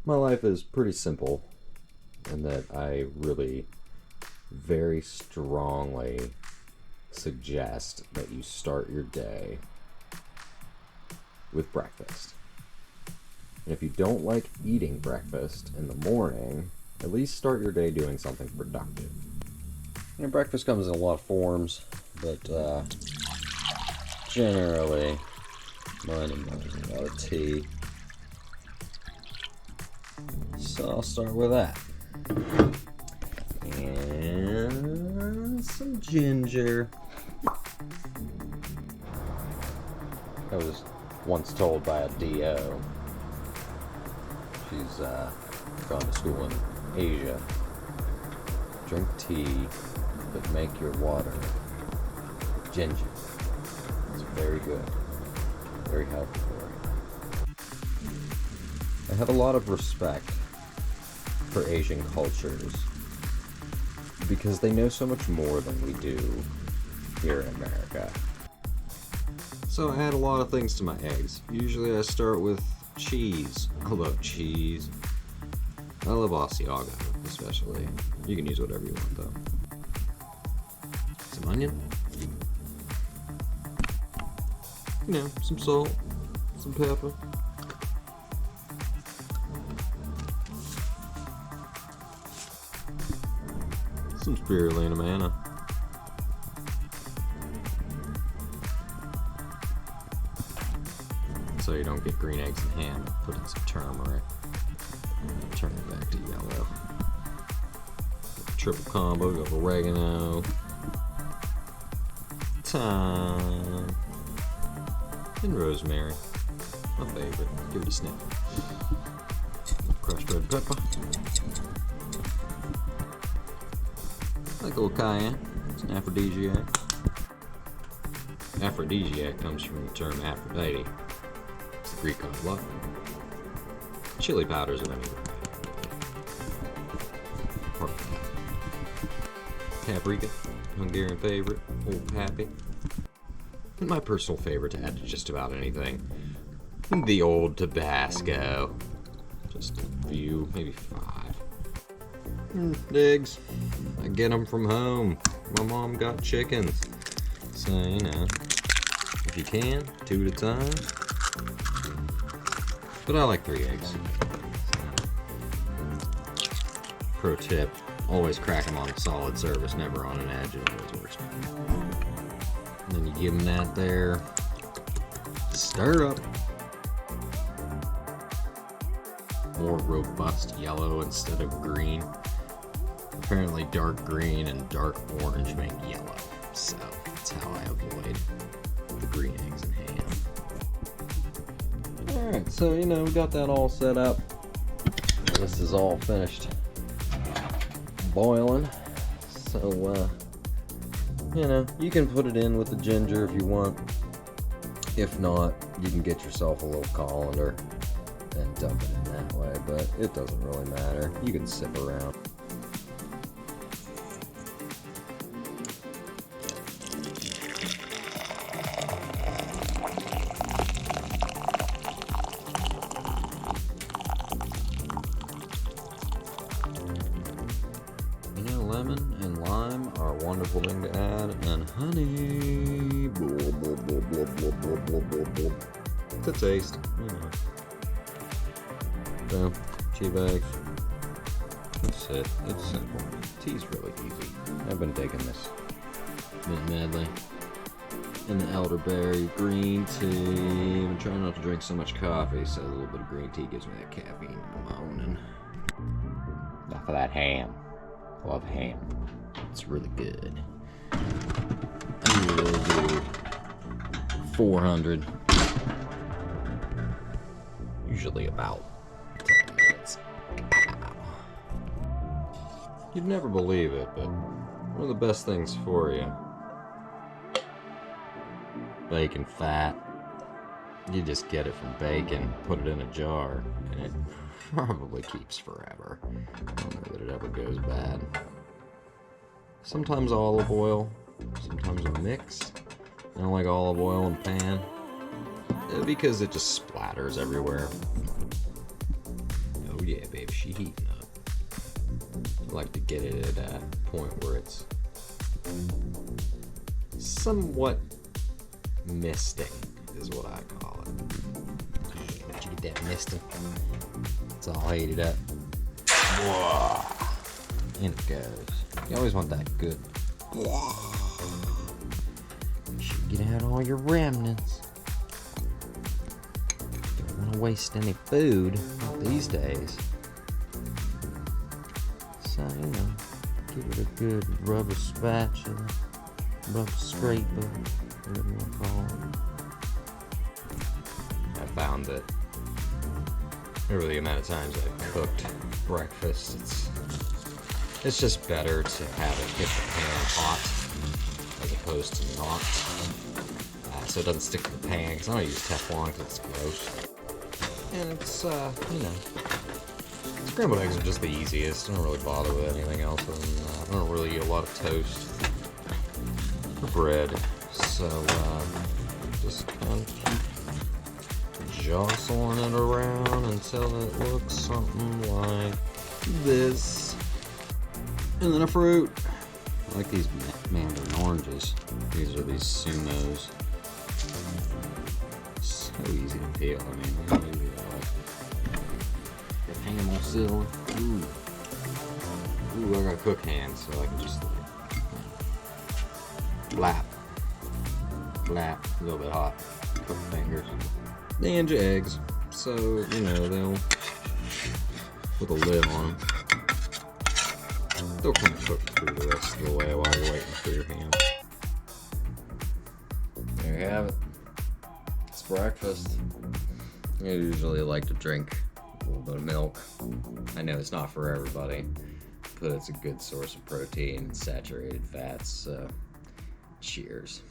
My life is pretty simple in that I really very strongly suggest that you start your day with breakfast. And if you don't like eating breakfast in the morning, at least start your day doing something productive. Breakfast comes in a lot of forms, but generally mine involves a lot of tea. So I'll start with that. And some ginger. I was once told by a DO, she's gone to school in Asia, drink tea, but make your water ginger. It's very good, very healthy for you. I have a lot of respect for Asian cultures because they know so much more than we do here in America. So I add a lot of things to my eggs. Usually I start with cheese. I love cheese. I love Asiago, especially. You can use whatever you want though. Some onion. You know, some salt, some pepper. Some spirulina manna. So you don't get green eggs and ham, put in some turmeric. Turn it back to yellow. Triple combo of oregano, thyme, and rosemary. My favorite. Give it a sniff. Crushed red pepper. Like a little cayenne. It's an aphrodisiac. Aphrodisiac comes from the term Aphrodite. It's the Greek god of love. Chili powders of any variety. Paprika, Hungarian favorite, Old Pappy. And my personal favorite to add to just about anything, the old Tabasco. Just a few, maybe 5. Eggs. I get them from home. My mom got chickens. So, you know, if you can, 2 at a time. But I like 3 eggs. Pro tip, always crack them on a solid surface, never on an edge. It always works. And then you give them that there. Stir up. More robust yellow instead of green. Apparently dark green and dark orange make yellow, so that's how I avoid the green eggs and ham. Alright, so you know, we got that all set up. This is all finished boiling, so you know, you can put it in with the ginger if you want. If not, you can get yourself a little colander and dump it in that way, but it doesn't really matter. You can sip around. Lemon and lime are a wonderful thing to add, and honey. Blah, blah, blah, blah, blah, blah, blah, blah, blah. To taste, you know. So, tea bags. That's it. It's simple. Tea's really easy. I've been taking this Mint Medley and the elderberry green tea. I'm trying not to drink so much coffee, so a little bit of green tea gives me that caffeine in the morning. Enough of that ham. I love ham. It's really good. I will do 400. Usually about 10 minutes. Ow. You'd never believe it, but one of the best things for you. Bacon fat. You just get it from bacon, put it in a jar, and it probably keeps forever. I don't know that it ever goes bad. Sometimes olive oil, sometimes a mix. I don't like olive oil in pan because it just splatters everywhere. Oh yeah. Yeah, baby, she heating up. I like to get it at a point where it's somewhat misting, is what I call it. Yeah, let you get that misting. It's all heated up. Whoa. In it goes. You always want that good. Make sure you get out all your remnants. Don't want to waste any food these days. So, you know, give it a good rubber spatula, rubber scraper, whatever you want to call it. I found that over the amount of times I've cooked breakfast, it's just better to have it hit the pan hot as opposed to not, so it doesn't stick to the pan, because I don't use Teflon because it's gross. And it's, you know, scrambled eggs are just the easiest. I don't really bother with anything else other than that. I don't really eat a lot of toast or bread, so just kind of keep jostling it around until it looks something like this. And then a fruit. I like these mandarin oranges. These are these Sumos. So easy to peel. I mean, look at that ham on silver. Ooh, I got cook hands, so I can just like flap, a little bit hot, cook fingers. Ninja eggs, so you know they'll with a lid on them. They'll kind of cook through the rest of the way while you're waiting for your ham. There you have it. It's breakfast. I usually like to drink a little bit of milk. I know it's not for everybody, but it's a good source of protein and saturated fats, so cheers.